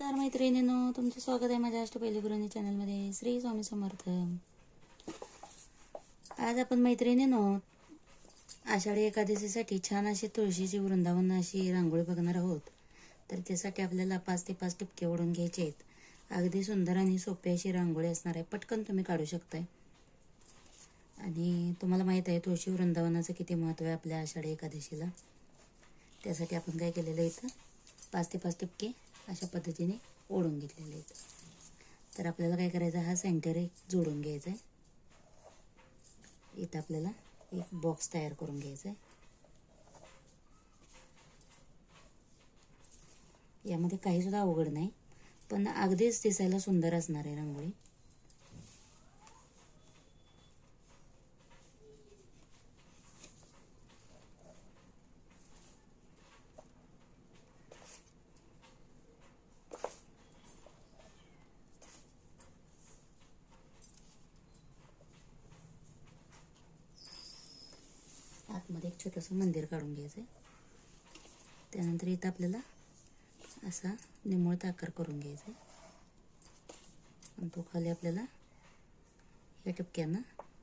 नमस्कार मैत्रिणींनो, तुमचं स्वागत आहे माझ्या अष्टपैलू गृहिणी चॅनलमध्ये. श्री स्वामी समर्थ. आज आपण मैत्रिणींनो आषाढी एकादशीसाठी छान अशी तुळशीची वृंदावन अशी रांगोळी बघणार आहोत. तर त्यासाठी आपल्याला 5 ते 5 टिपके ओढून घ्यायचे आहेत. अगदी सुंदर आणि सोपी अशी रांगोळी असणार आहे. पटकन तुम्ही काढू शकताय. आणि तुम्हाला माहीत आहे तुळशी वृंदावनाचं किती महत्त्व आहे आपल्या आषाढी एकादशीला. त्यासाठी आपण काय केलेलं आहे, इथं 5 ते 5 टिपके अशा पद्धतीने ओढून घेतलेले आहेत. तर आपल्याला काय करायचं, हा सेंटर एक जोडून घ्यायचा आहे. इथं आपल्याला एक बॉक्स तयार करून घ्यायचा आहे. यामध्ये काही सुद्धा अवघड नाही, पण अगदीच दिसायला सुंदर असणार आहे रांगोळी. आतमध्ये एक छोटंसं मंदिर काढून घ्यायचं आहे. त्यानंतर इथं आपल्याला असा निमुळत आकार करून घ्यायचा आहे आणि तो खाली आपल्याला या टिपक्यांना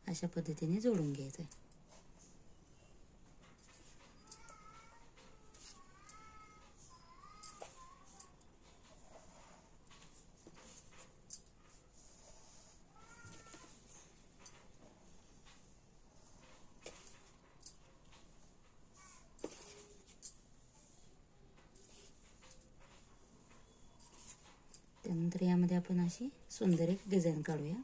अशा पद्धतीने जोडून घ्यायचा आहे. त्यानंतर यामध्ये आपण अशी सुंदर एक डिझाईन काढूया.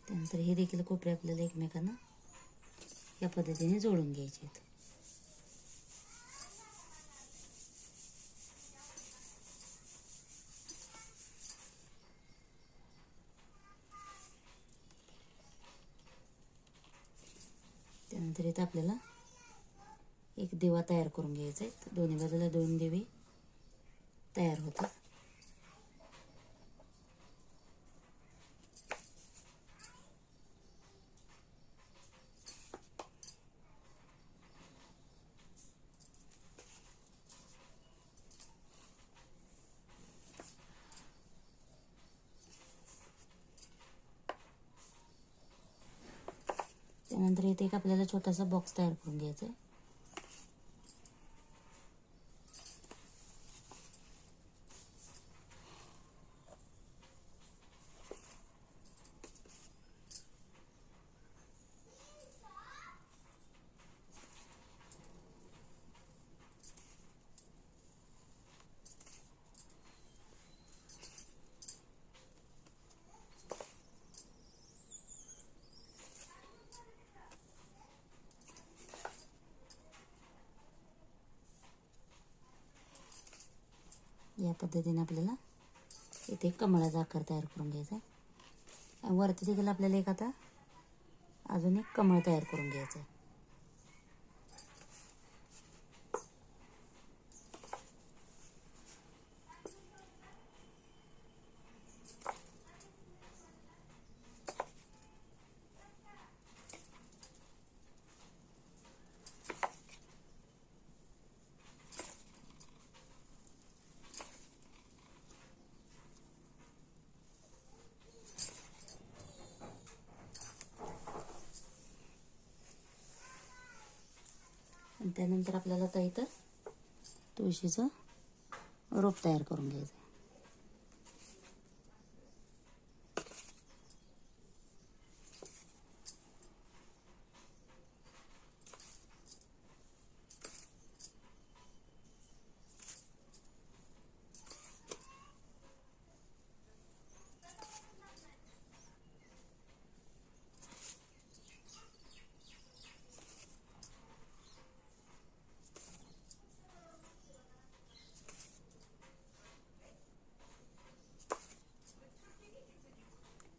त्यानंतर हे देखील कोपरे आपल्याला एकमेकांना या पद्धतीने जोडून घ्यायचे आहेत. त्यानंतर इथं आपल्याला एक दिवा तयार करून घ्यायचा आहे. दोन्ही बाजूला 2 दिवे तयार होतात. त्यानंतर इथे एक आपल्याला छोटासा बॉक्स तयार करून घ्यायचा आहे. या पद्धतीने आपल्याला इथे कमळाचा आकार तयार करून घ्यायचा आहे. वरती देखील आपल्याला एक आता अजून एक कमळ तयार करून घ्यायचं आहे. आणि त्यानंतर आपल्याला आता इथं तुळशीचं रोप तयार करून घ्यायचं आहे.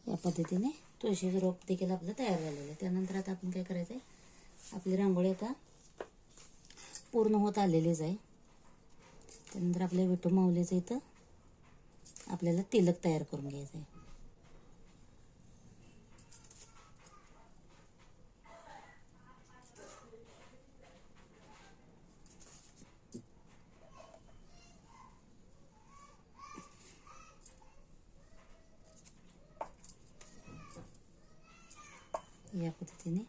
या पद्धतीने तुळशीचं रोप देखील आपलं तयार झालेलं आहे. त्यानंतर आता आपण काय करायचं आहे, आपली रांगोळी आता पूर्ण होत आलेलीच आहे. त्यानंतर आपल्या विठू माऊलीचं इथं आपल्याला तिलक तयार करून घ्यायचं आहे. या पद्धतीने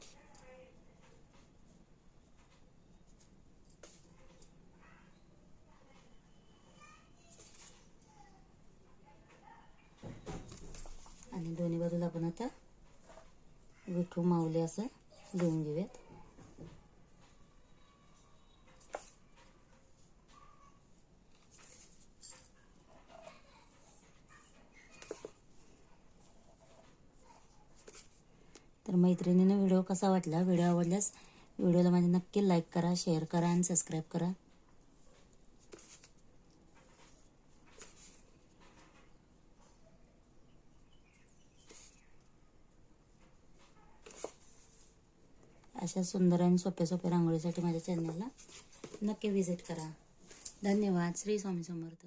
आणि दोन्ही बाजूला आपण आता विठू माऊली असं लिहून घेऊयात. तर मैत्रिणींनो, व्हिडिओ कसा वाटला? व्हिडिओ आवडल्यास व्हिडिओला माझ्या नक्की लाईक करा, शेअर करा आणि सबस्क्राईब करा. अशा सुंदर आणि सोप्या रांगोळीसाठी माझ्या चॅनलला नक्की व्हिजिट करा. धन्यवाद. श्री स्वामी समर्थ.